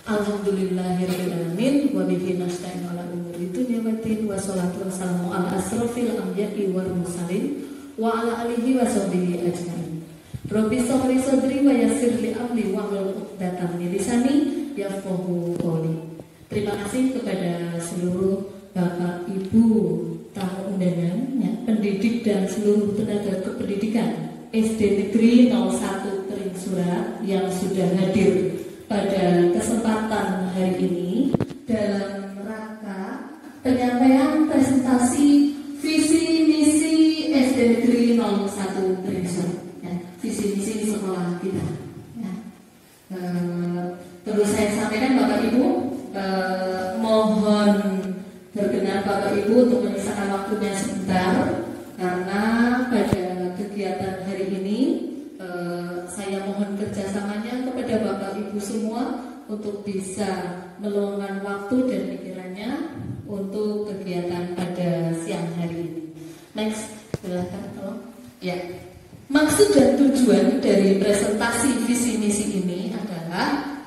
Alhamdulillahirrahmanirrahim. Wa bihi nasta'in ala umuri dunya waddin. Wa salatu wassalamu ala asrofil anbiya'i wal mursalin wa ala alihi wa sahbihi ajmain. Rabbi shrah li sadri wa yassir li amri wahlul 'uqdatam min lisani yafqahu qawli. Terima kasih kepada seluruh Bapak Ibu tamu undangan, ya, pendidik dan seluruh tenaga kependidikan SD Negeri 01 Kering Surat yang sudah hadir pada kesempatan hari ini dalam rangka penyampaian presentasi visi misi SD Negeri 01 Kering Surat, ya, visi misi sekolah kita. Ya. Perlu saya sampaikan Bapak Ibu, mohon berkenan Bapak Ibu untuk menyisakan waktunya sebentar karena pada kegiatan hari ini saya mohon kerjasamanya kepada Bapak Ibu semua untuk bisa meluangkan waktu dan pikirannya untuk kegiatan pada siang hari ini. Next, silakan tolong. Ya, maksud dan tujuan dari presentasi visi misi ini adalah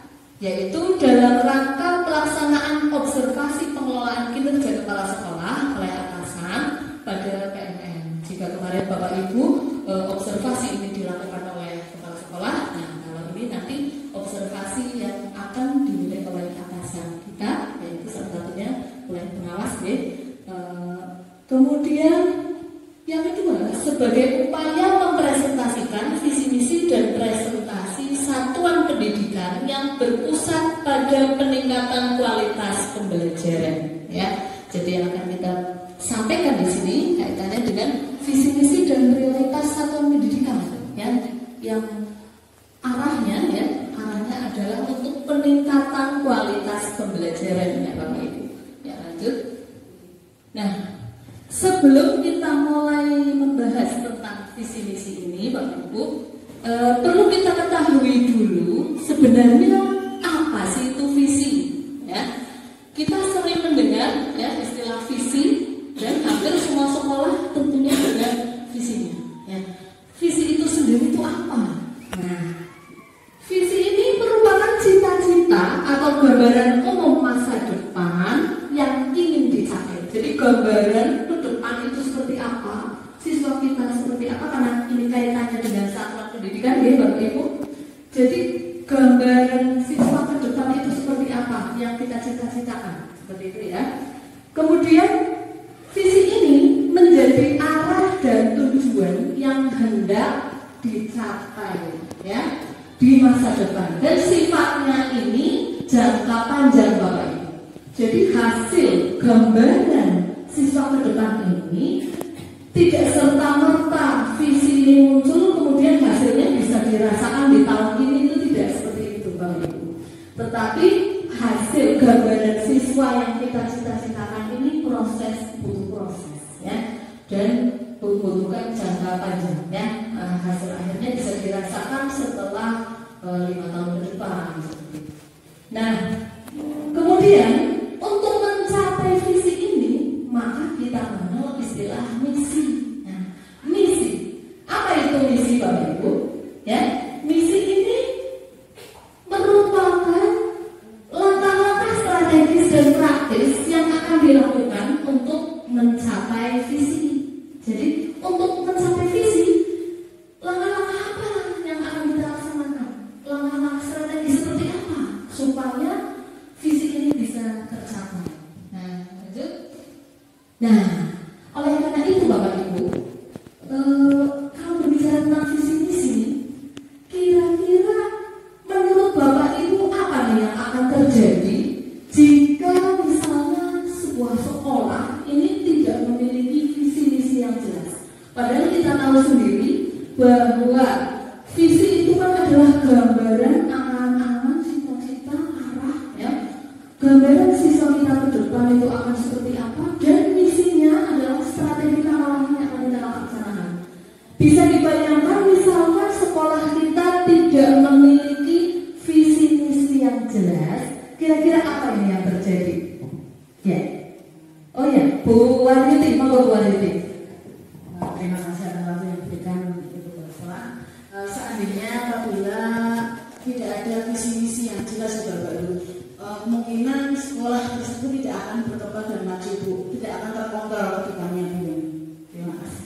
yaitu dalam rangka pelaksanaan observasi pengelolaan kinerja kepala sekolah oleh atasan pada PNN. Jika kemarin Bapak Ibu observasi ini dilakukan oleh kepala sekolah, nah kalau ini nanti observasi yang akan dinilai oleh atasan kita, yaitu salah satunya oleh pengawas, ya. Kemudian yang kedua, sebagai upaya mempresentasikan visi misi dan presentasi satuan pendidikan yang berpusat pada peningkatan kualitas pembelajaran, ya. Jadi yang akan kita sampaikan di sini kaitannya dengan visi misi dan prioritas satuan pendidikan, ya, yang arahnya adalah untuk peningkatan kualitas pembelajaran, ya Bapak Ibu. Ya, lanjut. Nah, sebelum kita mulai membahas tentang visi misi ini, Bapak Ibu, perlu kita ketahui dulu sebenarnya apa sih itu visi, ya. Kita sering mendengar, ya, istilah visi dan hampir semua sekolah tentunya dengan visinya, ya. Visi itu sendiri itu apa? Nah, visi ini merupakan cita-cita atau gambaran umum masa depan yang ingin dicapai. Jadi gambaran ke depan itu seperti apa, siswa kita seperti apa, karena ini kaitannya dengan satuan pendidikan, ya Bapak Ibu. Jadi gambaran siswa ke depan itu seperti apa yang kita cita-citakan, seperti itu, ya. Kemudian visi ini menjadi arah dan tujuan yang hendak dicapai, ya, di masa depan, dan sifatnya ini jangka panjang Bapak Ibu. Jadi hasil gambaran siswa ke depan ini tidak serta-merta visi ini muncul kemudian hasilnya bisa dirasakan di tahun ini, itu tidak seperti itu Bapak Ibu. Tetapi hasil gambaran siswa yang kita cita-citakan ini butuh proses, ya, dan membutuhkan jangka panjang, ya. Hasil akhirnya bisa dirasakan setelah 5 tahun ke depan. Nah, kemudian untuk mencapai visi ini maka kita mengenal istilah misi. Nah, misi, apa itu misi Bapak Ibu? Ya, misi ini merupakan langkah-langkah strategis dan praktis yang akan dilakukan untuk mencapai visi. Jadi untuk mencapai visi, langkah-langkah apa yang akan kita laksanakan? Langkah-langkah strategi seperti apa supaya visi ini bisa tercapai? Nah, lanjut. Nah, oleh karena itu Bapak Ibu, kalau berbicara tentang visi misi, kira-kira menurut Bapak Ibu apa nih yang akan terjadi jika misalnya sebuah sekolah ini tidak memiliki visi misi yang jelas? Padahal kita tahu sendiri bahwa visi itu kan adalah gambaran angan-angan, cita-cita, arah, ya. Gambaran siswa kita ke depan itu akan seperti apa, dan misinya adalah strategi kawalan yang akan kita laksanakan. Bisa dibayangkan misalkan sekolah kita tidak memiliki visi misi yang jelas, kira-kira apa ini yang terjadi? Ya. Oh ya, Bu Wahyudi, monggo Bu Wahyudi. Terima kasih atas waktu yang diberikan Ibu Bapak. Seandainya apabila tidak ada visi misi yang jelas Bapak Ibu, kemungkinan sekolah tersebut tidak akan berkembang dan maju, Bu. Tidak akan terkontrol ke depannya, Bu. Terima kasih.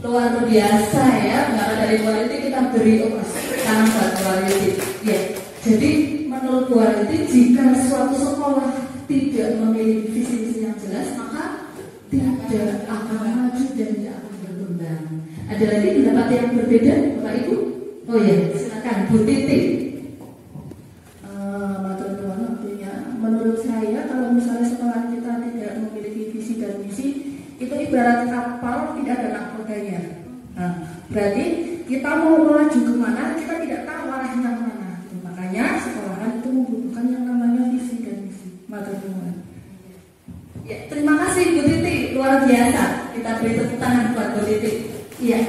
Luar biasa ya, maka dari quality kita beri tanam buat quality. Ya, jadi menurut quality jika suatu sekolah tidak memiliki visi misi yang jelas, maka tidak akan maju dan tidak akan berkembang. Ada lagi pendapat yang berbeda, Bapak Ibu? Oh ya, silakan Bu Titi. Menurut saya, kalau misalnya sekolah kita tidak memiliki visi dan misi, itu ibarat kapal tidak ada nahkodanya. Nah, berarti kita mau melaju kemana, kita tidak tahu arahnya kemana. Makanya sekolahan itu membutuhkan yang namanya visi dan misi. Ya, terima kasih Bu Titi, luar biasa. Kita beri tepuk tangan buat Bu Titi. Iya,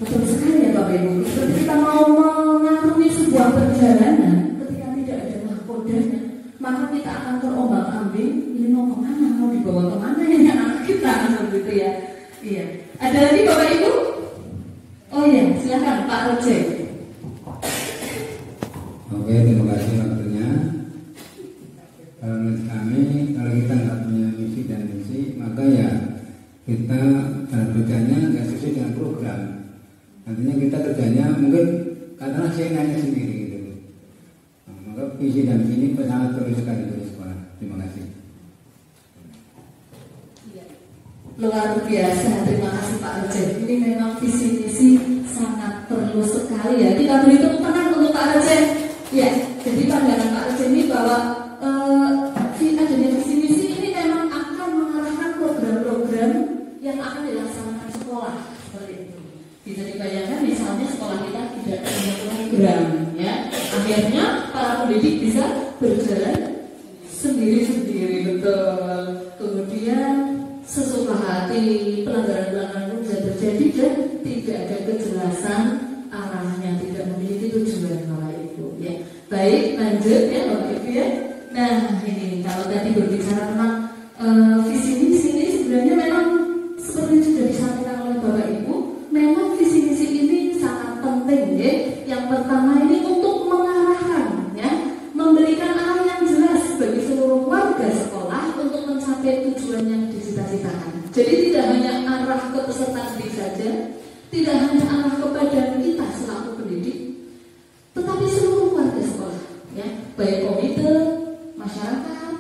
betul sekali ya Bapak Ibu. Seperti kita mau mengarungi sebuah perjalanan, ketika tidak ada nahkodanya, maka kita akan terombang-ambing. Ini mau kemana, mau dibawa kemana ini anak kita, begitu ya. Iya. Ada lagi Bapak Ibu? Oh iya, silakan Pak Roje. Oke, terima kasih waktunya. Kalau menurut kami, kalau kita nggak punya misi dan misi, maka ya kita kerjanya nggak sesuai dengan program. Nantinya kita kerjanya mungkin katakanlah saingannya sendiri gitu. Nah, maka visi dan misi ini sangat perlu sekali di sekolah. Terima kasih. Luar biasa, terima kasih Pak Roje. Ini memang visi misi sangat perlu sekali ya. Kita beri tepuk tangan untuk Pak Roje. Ya, jadi pandangan Pak Roje ini bahwa adanya visi misi ini memang akan mengarahkan program-program yang akan dilaksanakan sekolah seperti itu. Bisa dibayangkan misalnya sekolah kita tidak punya program, ya, akhirnya para pendidik bisa berjalan sendiri-sendiri, betul. Kemudian sesuka hati, pelanggaran-pelanggaran bisa terjadi dan tidak ada kejelasan arahnya, tidak memiliki tujuan Bapak Ibu. Ya, baik, lanjut ya Bapak Ibu ya. Nah, ini kalau tadi berbicara tentang visi misi ini sebenarnya memang seperti sudah disampaikan oleh Bapak Ibu, memang visi misi ini sangat penting ya. Yang pertama ini untuk mengarahkan ya, memberikan arah yang jelas bagi seluruh warga sekolah untuk mencapai tujuan yang dicita-citakan. Jadi tidak hanya arah ke peserta didik saja, tidak hanya arah kepada kita selaku pendidik, tetapi seluruh warga sekolah ya, baik komite, masyarakat,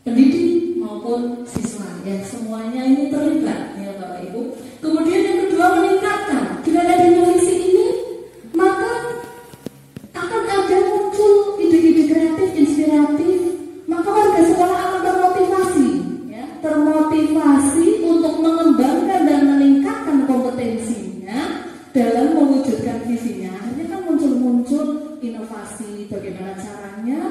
pendidik maupun siswa ya, semuanya ini terlibat ya Bapak Ibu. Kemudian yang kedua, meningkatkan dengan adanya visi ini, maka akan ada muncul ide-ide kreatif, inspiratif, maka warga sekolah akan termotivasi ya, termotivasi untuk mengembangkan dan meningkatkan kompetensinya dalam mewujudkan visinya. Akhirnya kan muncul inovasi, bagaimana caranya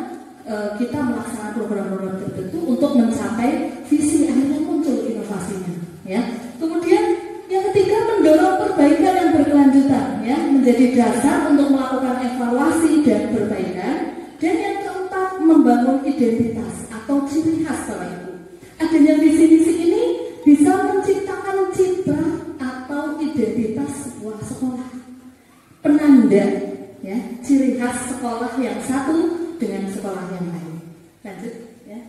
kita melaksanakan program-program tertentu untuk mencapai visi, akhirnya muncul inovasinya ya. Kemudian yang ketiga, mendorong perbaikan yang berkelanjutan ya, menjadi dasar untuk melakukan evaluasi dan perbaikan. Dan yang keempat, membangun identitas atau ciri khas Bapak Ibu. Adanya visi misi ini bisa menciptakan citra atau identitas sebuah sekolah, penanda ya, ciri khas sekolah yang satu dengan sekolah yang lain. Lanjut ya.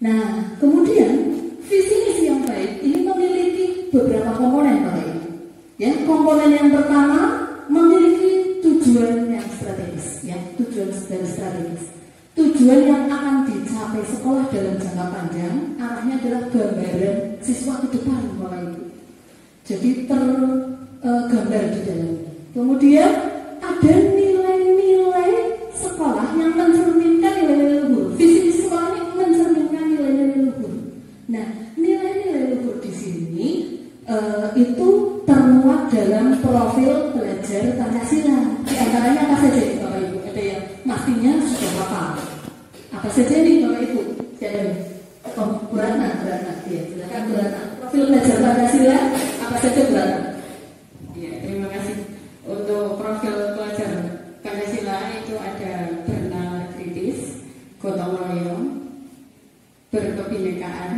Nah, kemudian visi misi yang baik ini memiliki beberapa komponen Bapak Ibu. Ya, komponen yang pertama memiliki tujuan yang strategis ya, tujuan dan strategis. Tujuan yang akan dicapai sekolah dalam jangka panjang, arahnya adalah gambaran siswa ke depan Bapak Ibu. Jadi tergambar di dalamnya. Kemudian ada nilai-nilai sekolah yang mencerminkan nilai-nilai luhur. Visi sekolah ini mencerminkan nilai-nilai luhur. Nah, nilai-nilai luhur di sini itu termuat dalam profil belajar Pancasila. Di antaranya apa saja ini Bapak Ibu? Ada yang pastinya sudah hafal. Apa saja ini Bapak Ibu? Siapa ini? Oh, Bu Ratna. Ya, silakan Bu Ratna. Profil belajar Pancasila apa saja Bu Ratna? Ya, terima kasih. Untuk profil pelajar Pancasila itu ada bernalar kritis, gotong royong, berkebinekaan,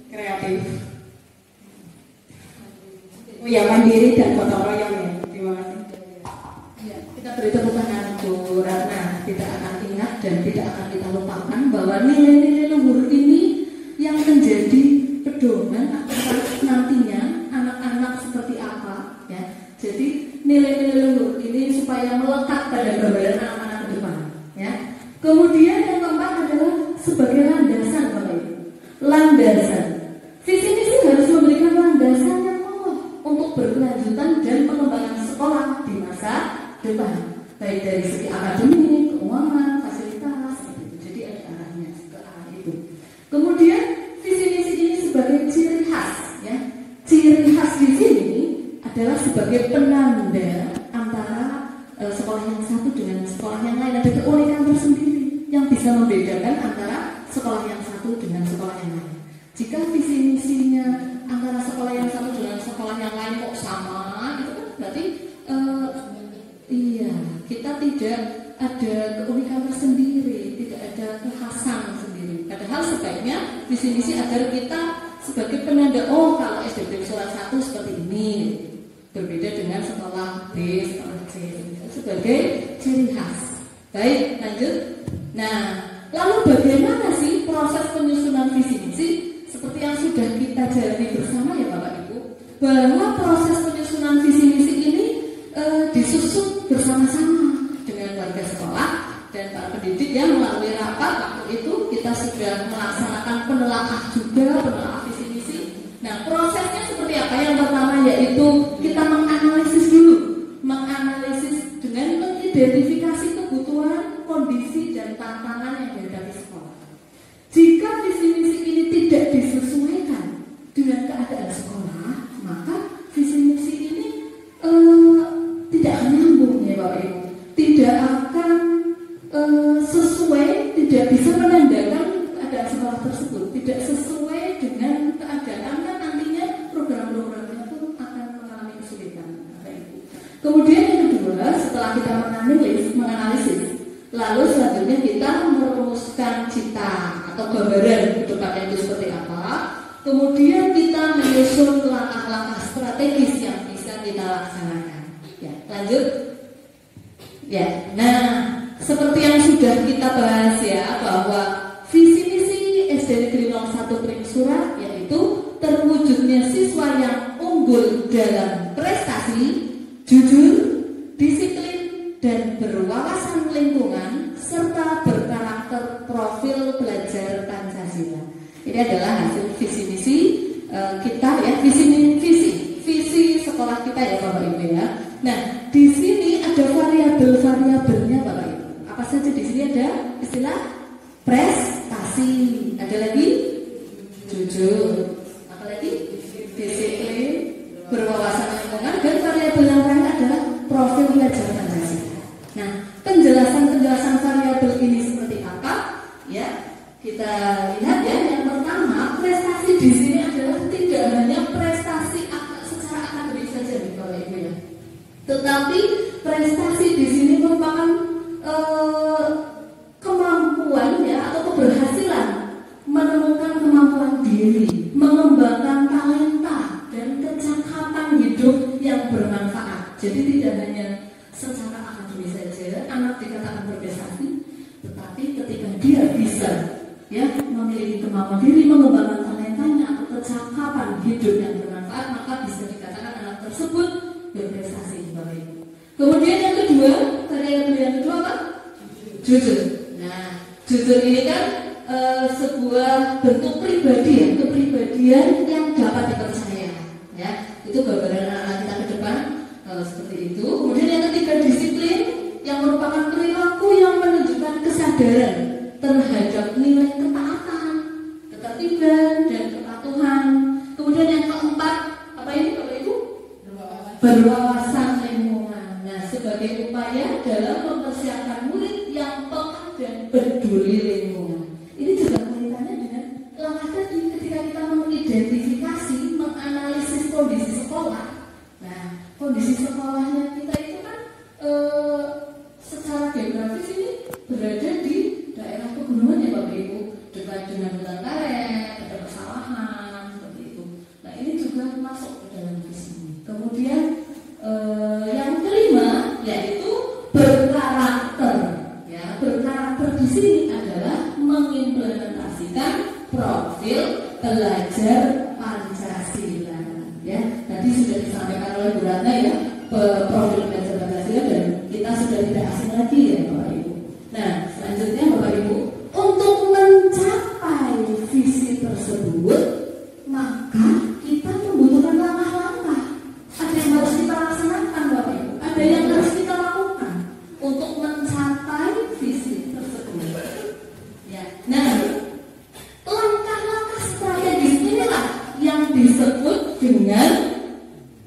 kreatif, ya mandiri dan gotong royong ya. Terima kasih. Ya, Kita beri tepuk tangan Bu Ratna. Tidak akan ingat dan tidak akan kita lupakan bahwa nilai-nilai luhur ini yang menjadi pedoman akan nantinya anak-anak seperti apa, ya. Jadi nilai-nilai luhur ini supaya melekat pada gambaran anak-anak ke depan, ya. Kemudian yang keempat adalah sebagai landasan, Bapak Ibu. Landasan. Visi misi harus memberikan landasan yang kokoh untuk berkelanjutan dan pengembangan sekolah di masa depan, baik dari segi akademik, keuangan, fasilitas, seperti itu. Jadi ada arahnya ke arah itu. Kemudian visi misi ini sebagai ciri khas, ya. Ciri khas di sini adalah sebagai penanda antara sekolah yang satu dengan sekolah yang lain. Ada keunikan tersendiri yang bisa membedakan antara sekolah yang satu dengan sekolah yang lain. Jika visi misinya antara sekolah yang satu dengan sekolah yang lain kok sama, itu kan berarti iya, kita tidak ada keunikan tersendiri, tidak ada kekhasan sendiri. Padahal sebaiknya visi misi agar kita sebagai penanda, oh kalau SD Surat 1 seperti ini, berbeda dengan sekolah B, sekolah C, sebagai ciri khas. Baik, lanjut. Nah, lalu bagaimana sih proses penyusunan visi misi? Seperti yang sudah kita jalani bersama ya Bapak Ibu, bahwa proses penyusunan visi misi ini disusun bersama-sama dengan warga sekolah dan para pendidik yang melalui rapat. Waktu itu kita sudah melaksanakan penelaahan juga, penelaahan visi misi. Nah, prosesnya seperti apa? Yang pertama yaitu kita menganalisis dulu, menganalisis dengan mengidentifikasi kebutuhan, kondisi dan tantangan yang dihadapi sekolah. Jika visi misi ini tidak disesuaikan dengan keadaan sekolah, maka visi misi ini tidak akan nyambung ya Bapak Ibu, tidak akan sesuai, tidak bisa menandakan keadaan sekolah tersebut, tidak sesuai dengan keadaan, kan nantinya program-programnya pun akan mengalami kesulitan Bapak Ibu. Kemudian yang kedua, setelah kita menganalisis, lalu selanjutnya kita merumuskan cita atau gambaran kedepannya itu seperti apa. Kemudian kita menyusun langkah-langkah strategis yang bisa kita laksanakan. Ya, lanjut. Ya, nah seperti yang sudah kita bahas ya, bahwa visi misi SD Negeri 01 Pring Surat yaitu terwujudnya siswa yang unggul dalam prestasi, jujur, disiplin dan berwawasan lingkungan serta berkarakter profil belajar Pancasila. Ini adalah hasil visi misi kita ya, visi sekolah kita ya Bapak Ibu ya. Nah, di sini ada variabel-variabelnya Bapak Ibu. Apa saja di sini ada istilah prestasi, ada lagi jujur, apa lagi disiplin, berwawasan lingkungan, dan variabel yang lain adalah profil belajar Pancasila. Nah, penjelasan variabel ini seperti apa? Ya, kita lihat ya. Yang pertama, prestasi di sini adalah tidak hanya prestasi secara akademik saja nih Bapak Ibu ya, tetapi prestasi di sini merupakan kemampuan ya atau keberhasilan menemukan kemampuan diri, mengembangkan talenta dan kecakapan hidup yang bermanfaat. Jadi tidak hanya secara akademis saja anak dikatakan berprestasi, tetapi ketika dia bisa ya memiliki kemampuan diri, mengembangkan talentanya atau kecakapan hidup yang bermanfaat, maka bisa dikatakan anak tersebut berprestasi Bapak Ibu. Kemudian yang kedua, variabel yang kedua apa? Jujur. Nah, jujur ini kan sebuah bentuk pribadi, kepribadian yang dapat dipercaya. Ya, itu gambaran anak kita ke depan seperti itu. Kemudian yang ketiga, disiplin, yang merupakan perilaku yang menunjukkan kesadaran terhadap nilai ketaatan, ketertiban dan kepatuhan. Kemudian yang keempat, apa ini Bapak Ibu? Berwawasan lingkungan. Nah, sebagai upaya dalam mempersiapkan murid yang peka dan peduli lingkungan. Ini juga kaitannya dengan langkah tadi ketika kita mengidentifikasi, menganalisis kondisi sekolah. Nah, kondisi sekolahnya kita itu kan secara geografis ini berada di daerah pegunungan ya Bapak Ibu, dekat dengan hutan karet, ada pesawahan seperti itu. Nah, ini juga masuk ke dalam visi. Kemudian yang kelima yaitu kita sudah tidak asing lagi ya Bapak Ibu. Nah, selanjutnya Bapak Ibu, untuk mencapai visi tersebut, maka kita membutuhkan langkah-langkah. Ada yang harus kita laksanakan Bapak Ibu, ada yang harus kita lakukan untuk mencapai visi tersebut. Ya. Nah, langkah-langkah strategis inilah yang disebut dengan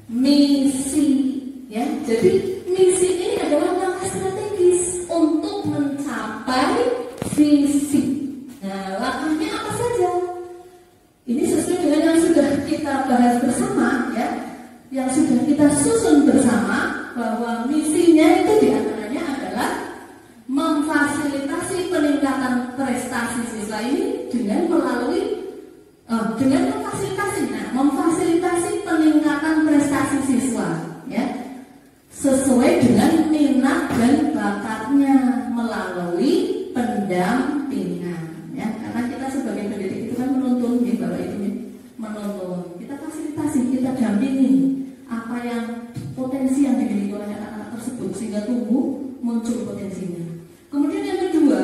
misi. Ya, jadi misi ini adalah langkah strategis untuk mencapai visi. Nah, langkahnya apa saja? Ini sesuai dengan yang sudah kita bahas bersama, ya, yang sudah kita susun bersama, bahwa misinya itu diantaranya adalah memfasilitasi peningkatan prestasi siswa ini dengan melalui memfasilitasi peningkatan prestasi siswa, ya, sesuai dengan minat dan bakatnya melalui pendampingan, ya, karena kita sebagai pendidik itu kan menuntun, ya Bapak Ibu, menuntun, kita fasilitasi, kita dampingi apa yang potensi yang dimiliki oleh anak-anak tersebut sehingga tumbuh muncul potensinya. Kemudian yang kedua,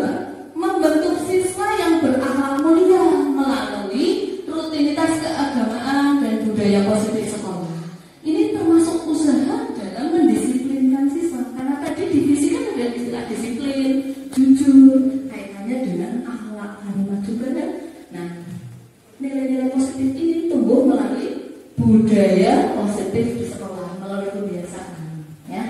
membentuk siswa yang berakhlak mulia melalui rutinitas keagamaan dan budaya positif sekolah. Ini termasuk usaha dalam mendisiplinkan siswa, karena tadi di visi kan ada istilah disiplin, jujur, kaitannya dengan akhlak kalimat juga kan. Nah, nilai-nilai positif ini tumbuh melalui budaya positif di sekolah, melalui kebiasaan, ya.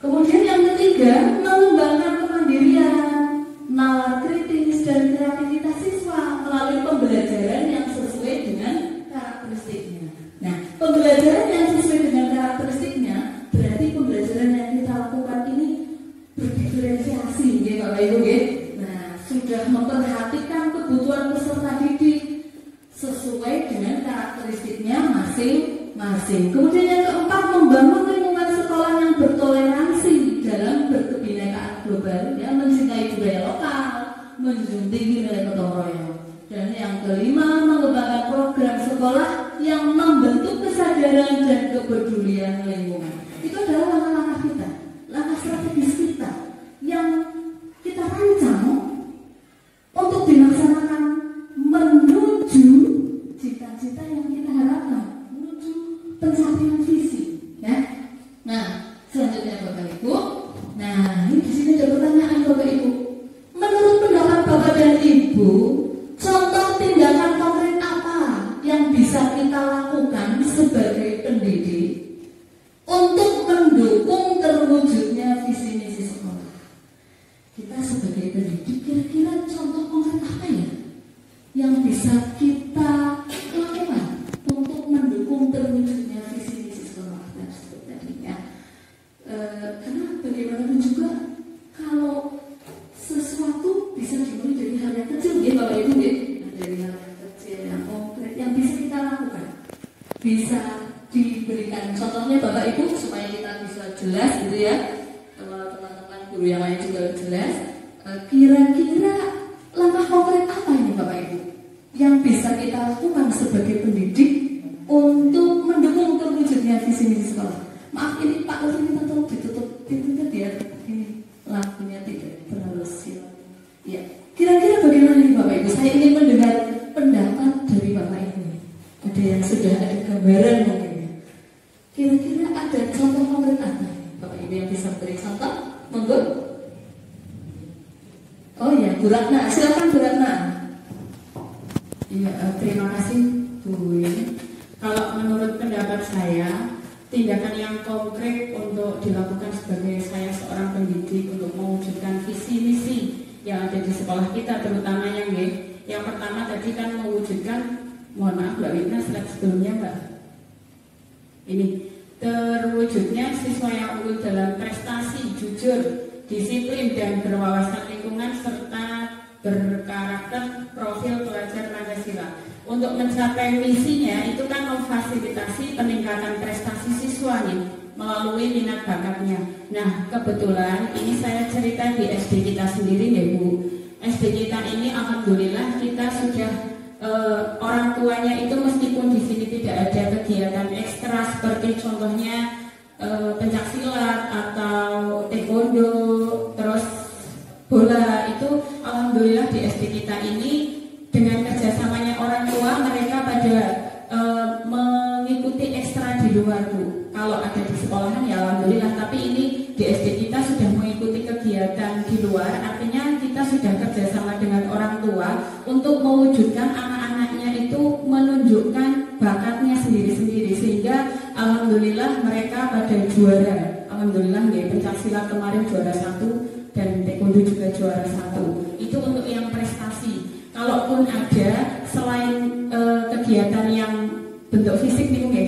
Kemudian yang ketiga, mengembangkan kemandirian, nalar kritis dan kreativitas siswa melalui pembelajaran yang sesuai dengan karakteristiknya. Nah, pembelajaran yang sesuai dengan karakteristiknya berarti pembelajaran yang kita lakukan ini berdiferensiasi, ya Bapak Ibu, ya. Nah, sudah memperhatikan kebutuhan peserta didik sesuai dengan karakteristiknya masing-masing. Kemudian yang keempat, membangun lingkungan sekolah yang bertoleransi dalam berkebinekaan global, ya, mencintai budaya lokal, menjunjung tinggi nilai gotong royong. Dan yang kelima, mengembangkan program sekolah yang membentuk kesadaran dan kepedulian lingkungan. Itu adalah langkah-langkah kita, langkah strategis kita yang kita rancang untuk dilaksanakan menuju cita-cita yang kita harapkan, menuju pencapaian visi, ya. Nah, selanjutnya Bapak Ibu, nah ini di sini ada pertanyaan Bapak Ibu. Menurut pendapat Bapak dan Ibu, contoh tindakan konkret apa yang bisa kita lakukan sebagai pendidik untuk mendukung terwujudnya visi misi sekolah? Kita sebagai pendidik kira-kira contoh konkret apa ya yang bisa kita lakukan untuk mendukung terwujudnya visi misi sekolah tersebut tadi, ya. Karena bagaimanapun juga kalau sesuatu bisa dimulai dari hal yang kecil, ya Bapak Ibu, ya. Dari hal yang kecil yang konkret yang bisa kita lakukan, bisa diberikan contohnya Bapak Ibu supaya kita bisa jelas gitu, ya. Kalau teman-teman guru yang lain juga jelas, kira-kira langkah konkret apa ini Bapak Ibu yang bisa kita lakukan sebagai pendidik untuk mendukung terwujudnya visi misi sekolah? Maaf, ini Pak Ulri minta tolong ditutup pintunya biar ini lampunya tidak terlalu silau. Ya, kira-kira bagaimana nih Bapak Ibu? Saya ingin mendengar pendapat dari Bapak Ibu. Ada yang sudah ada gambaran mungkin, ya. Kira-kira ada contoh konkret apa Bapak Ibu yang bisa beri contoh? Monggo. Oh ya, Bu Ratna, silakan Bu Ratna. Iya, terima kasih Bu Win. Kalau menurut pendapat saya, tindakan yang konkret untuk dilakukan sebagai saya seorang pendidik untuk mewujudkan visi misi yang ada di sekolah kita, terutama yang pertama tadi kan mewujudkan, mohon maaf Mbak Wina, slide sebelumnya Mbak. Ini terwujudnya siswa yang unggul dalam prestasi, jujur, disiplin dan berwawasan lingkungan serta berkarakter profil pelajar Pancasila. Untuk mencapai misinya itu kan memfasilitasi peningkatan prestasi siswa nih melalui minat bakatnya. Nah, kebetulan ini saya cerita di SD kita sendiri ya Bu. SD kita ini alhamdulillah kita sudah orang tuanya itu meskipun di sini tidak ada kegiatan ekstra seperti contohnya pencaksilat atau taekwondo ini dengan kerjasamanya orang tua mereka pada mengikuti ekstra di luar Bu. Kalau ada di sekolahan ya alhamdulillah, tapi ini di SD kita sudah mengikuti kegiatan di luar, artinya kita sudah kerjasama dengan orang tua untuk mewujudkan anak-anaknya itu menunjukkan bakatnya sendiri-sendiri, sehingga alhamdulillah mereka pada juara. Alhamdulillah ya, pencaksilat kemarin juara 1 dan taekwondo juga juara 1. Itu untuk yang prestasi. Kalaupun ada selain kegiatan yang bentuk fisik nih mungkin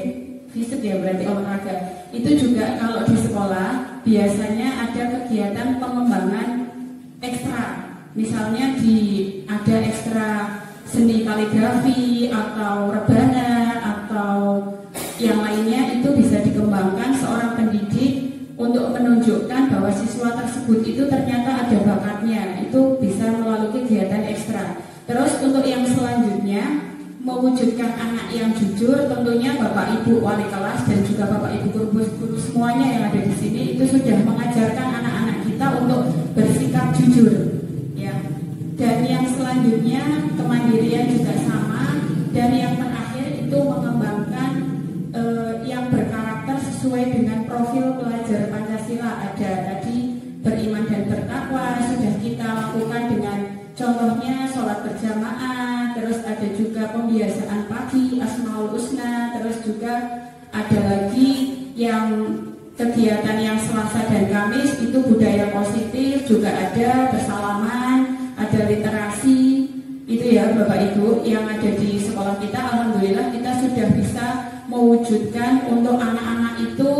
fisik ya berarti olahraga, itu juga kalau di sekolah biasanya ada kegiatan pengembangan ekstra, misalnya ada ekstra seni kaligrafi atau rebana atau yang lainnya, itu bisa dikembangkan seorang pendidik untuk menunjukkan bahwa siswa tersebut itu ternyata ada bakatnya, itu bisa melalui kegiatan ekstra. Terus untuk yang selanjutnya mewujudkan anak yang jujur, tentunya Bapak Ibu wali kelas dan juga Bapak Ibu guru semuanya yang ada di sini itu sudah mengajarkan anak-anak kita untuk bersikap jujur, ya. Dan yang selanjutnya kemandirian juga sama, dan yang terakhir itu mengembangkan yang berkarakter sesuai dengan profil pelajar Pancasila. Ada tadi beriman dan bertakwa sudah kita lakukan dengan contohnya sholat berjamaah, terus ada juga pembiasaan pagi Asmaul Husna, terus juga ada lagi yang kegiatan yang Selasa dan Kamis itu budaya positif, juga ada bersalaman, ada literasi, itu ya Bapak Ibu yang ada di sekolah kita. Alhamdulillah kita sudah bisa mewujudkan untuk anak-anak itu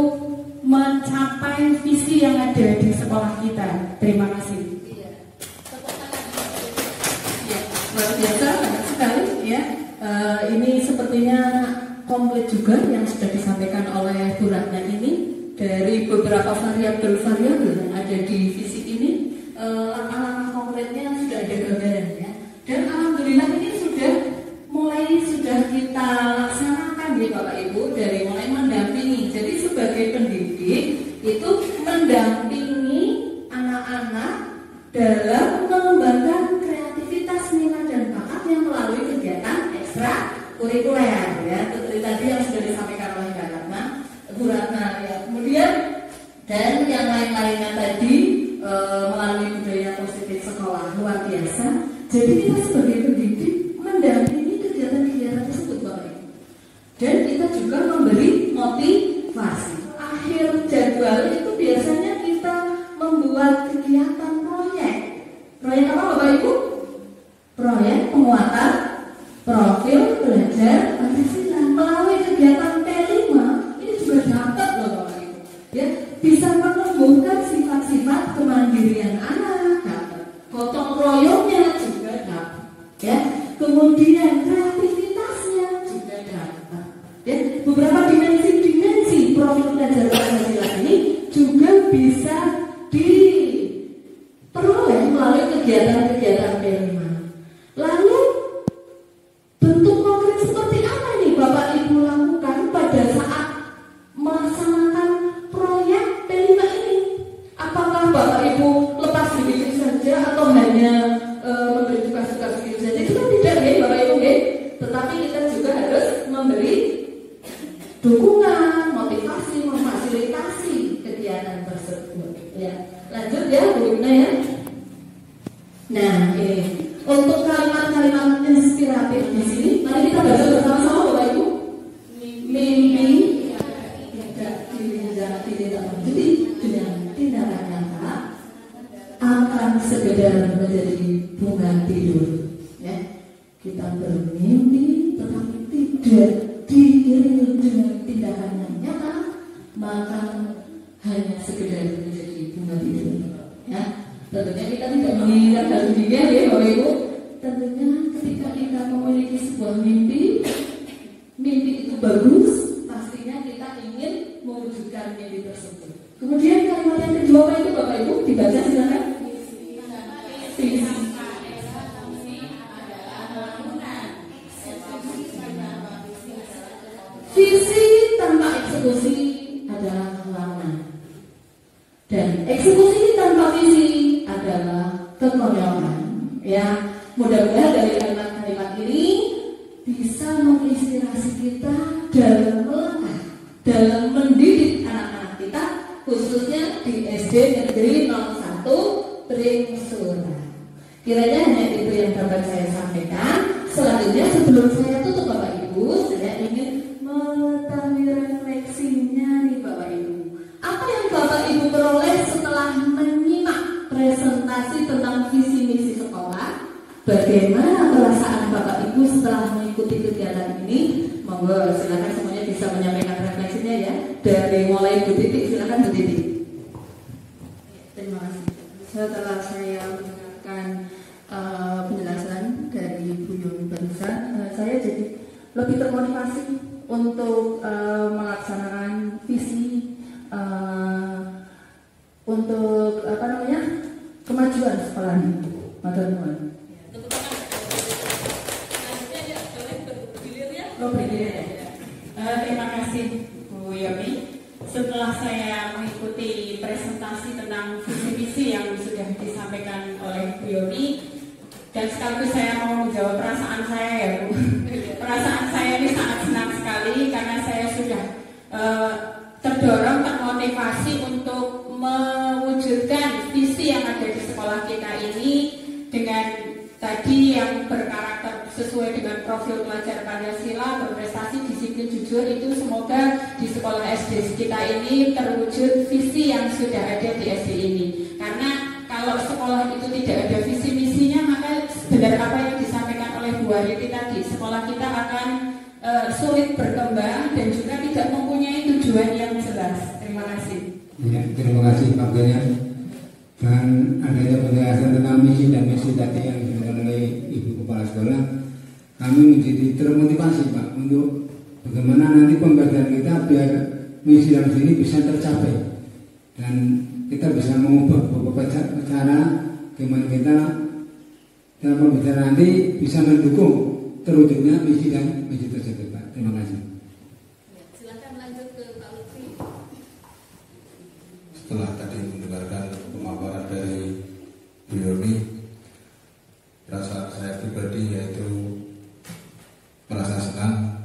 mencapai visi yang ada di sekolah kita. Terima kasih. Luar biasa, banyak sekali ya. Ini sepertinya komplit juga yang sudah disampaikan oleh Bu Ratna ini. Dari beberapa variabel-variabel yang ada di fisik ini, langkah-langkah konkretnya sudah ada gambaran ya. Dan alhamdulillah ini sudah kita laksanakan nih Bapak Ibu, dari mulai mendampingi. Jadi sebagai pendidik itu mendampingi anak-anak dalam mengembangkan kreativitas, minat dan bakat yang melalui kegiatan ekstra kurikuler ya. Seperti tadi yang sudah disampaikan oleh Bu Ratna ya. Kemudian dan yang lain-lainnya tadi melalui budaya positif sekolah, luar biasa. Jadi kita sebagai pendidik mendampingi kegiatan-kegiatan tersebut Bapak Ibu. Dan kita juga memberi motivasi. Akhir jadwal itu biasanya kita membuat kegiatan proyek. Proyek apa Bapak Ibu? Proyek penguatan profil belajar Pancasila melalui kegiatan P5. Ini juga dapat loh Bapak Ibu. Ya, bisa menumbuhkan sifat-sifat kemandirian anak, dapat. Gotong royongnya juga dapat. Ya, kemudian kreativitasnya juga dapat. Ya, beberapa dimensi profil belajar Pancasila ini juga bisa diperoleh melalui kegiatan-kegiatan P5. Lalu bentuk konkret seperti apa nih Bapak Ibu lakukan pada saat melaksanakan proyek P5 ini? Apakah Bapak Ibu lepas begitu saja atau hanya memberi tugas-tugas begitu saja? Itu kan tidak ya Bapak Ibu ya. Tetapi kita juga harus memberi dukungan, motivasi, memfasilitasi kegiatan tersebut. Ya, lanjut ya Bu Yuna ya. Nah, ini untuk kalimat-kalimat inspiratif di sini, mari kita baca bersama-sama Bapak Ibu. Mimpi tidak dilanjuti dengan tindakan nyata akan sekedar menjadi bunga tidur. Ya, kita bermimpi tetapi tidak diiringi dengan tindakan yang nyata, maka hanya sekedar menjadi bunga tidur. Ya. Tentunya kita tidak menginginkan hal demikian ya Bapak Ibu. Tentunya ketika kita memiliki sebuah mimpi itu bagus, pastinya kita ingin mewujudkan mimpi tersebut. Kemudian kalimat yang kedua apa itu Bapak Ibu? Dibaca silakan. Visi tanpa eksekusi adalah lamunan. Dan eksekusi tanpa visi adalah kekonyolan. Ya, Mudah-mudahan dari kalimat-kalimat ini bisa menginspirasi kita dalam melangkah, dalam mendidik anak-anak kita, khususnya di SD Negeri 01 Pringsuran. Kiranya hanya itu yang dapat saya sampaikan. Selanjutnya sebelum saya tutup Bapak Ibu, saya ingin mengetahui refleksinya nih Bapak Ibu. Apa yang Bapak Ibu peroleh setelah menyimak presentasi tentang visi misi sekolah? Bagaimana perasaan Bapak Ibu setelah mengikuti kegiatan ini? Monggo silakan semuanya bisa menyampaikan refleksinya ya. Dari mulai Bu Titik, silakan Bu Titik. Terima kasih. Setelah saya mendengarkan penjelasan dari Bu Yuni barusan, saya jadi lebih termotivasi untuk melaksanakan visi untuk kemajuan sekolah ini. Matur nuwun. Terima kasih Bu Yomi. Setelah saya mengikuti presentasi tentang visi misi yang sudah disampaikan oleh Bu Yomi, dan sekaligus saya mau menjawab perasaan saya ya Bu. Perasaan saya ini sangat senang sekali karena saya sudah terdorong, termotivasi untuk mewujudkan visi yang ada di sekolah kita ini dengan tadi yang berkarakter sesuai dengan profil pelajar Pancasila, berprestasi, disiplin, jujur. Itu semoga di sekolah SD kita ini terwujud visi yang sudah ada di SD ini. Karena kalau sekolah itu tidak ada visi misinya, maka benar apa yang disampaikan oleh Bu Ariti tadi, sekolah kita akan sulit berkembang dan juga tidak mempunyai tujuan yang jelas. Terima kasih. Ya, terima kasih Pak Gaya. Dan adanya penjelasan tentang misi dan misi tadi yang disampaikan oleh Ibu Kepala Sekolah, kami menjadi termotivasi Pak untuk bagaimana nanti pembelajaran kita biar misi dan misi ini bisa tercapai dan kita bisa mengubah beberapa cara bagaimana kita dalam pembelajaran nanti bisa mendukung terwujudnya misi dan misi tersebut Pak. Terima kasih. Silakan lanjut ke Pak Lutfi. Setelah tadi mendengarkan pemaparan dari Bu Yoni, perasaan saya pribadi yaitu merasa senang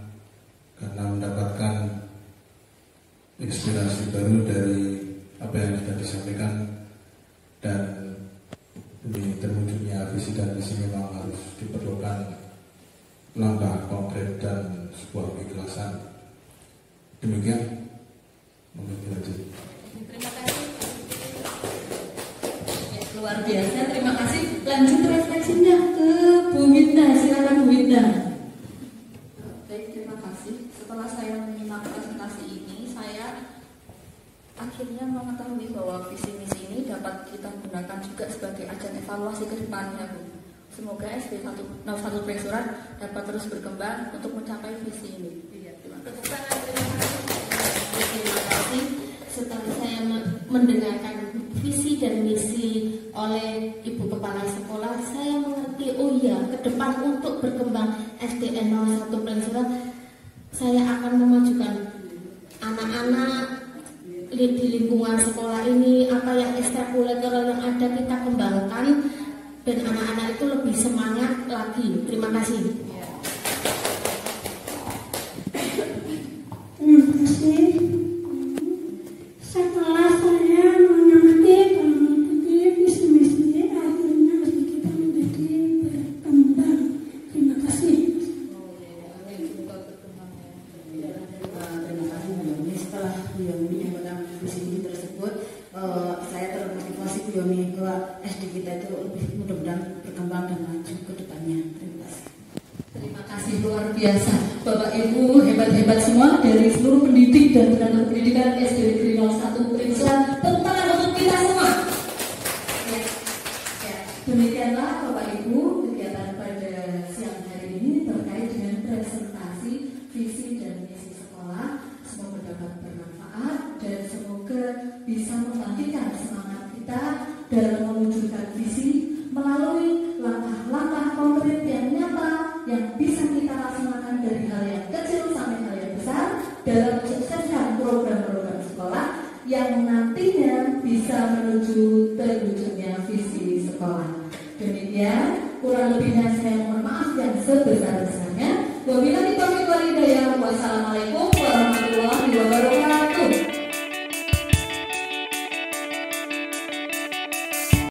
karena mendapatkan inspirasi baru dari apa yang sudah disampaikan, dan demi terwujudnya visi dan misi memang harus diperlukan langkah konkret dan sebuah keikhlasan. Demikian, mungkin lanjut. Terima kasih. Ya, luar biasa, terima kasih. Lanjut refleksinya ke Bu Winda, silakan Bu Winda. Baik, terima kasih. Setelah saya menyimak presentasi ini, saya akhirnya mengetahui bahwa visi misi ini dapat kita gunakan juga sebagai ajang evaluasi ke depannya, Bu. Semoga SD 01 Pringsuran dapat terus berkembang untuk mencapai visi ini. Terima kasih. Setelah saya mendengarkan visi dan misi oleh Ibu Kepala Sekolah, saya mengerti, oh iya, ke depan untuk berkembang SDN 01 Pringsuran, saya akan memajukan anak-anak di lingkungan sekolah ini. Apa yang ekstrakurikuler yang ada kita kembangkan dan anak-anak itu lebih semangat lagi. Terima kasih. Terima kasih. Setelah saya mengerti dan mengikuti visi misi, akhirnya SD kita menjadi berkembang. Terima kasih. Terima kasih Bu Yoni. Setelah Bu Yoni menyampaikan visi misi tersebut, saya termotivasi Bu Yoni bahwa SD kita itu lebih mudah-mudahan berkembang dan maju ke depannya. Terima kasih. Terima kasih, luar biasa. Bapak Ibu hebat-hebat semua dari seluruh pendidik dan tenaga pendidikan SD Negeri 01 Pringsuran. Tepuk tangan untuk kita semua. Ya, demikianlah Bapak Ibu kegiatan pada siang hari ini terkait dengan presentasi visi dan misi sekolah. Semoga dapat bermanfaat dan semoga bisa membangkitkan semangat kita dalam mewujudkan visi melalui langkah-langkah konkret yang nyata yang bisa kita laksanakan dari hal yang kecil sampai hal yang besar dalam mensukseskan program-program sekolah yang nantinya bisa menuju terwujudnya visi sekolah. Demikian kurang lebihnya saya mohon maaf yang sebesar-besarnya. Wabillahi taufiq wal hidayah. Wassalamualaikum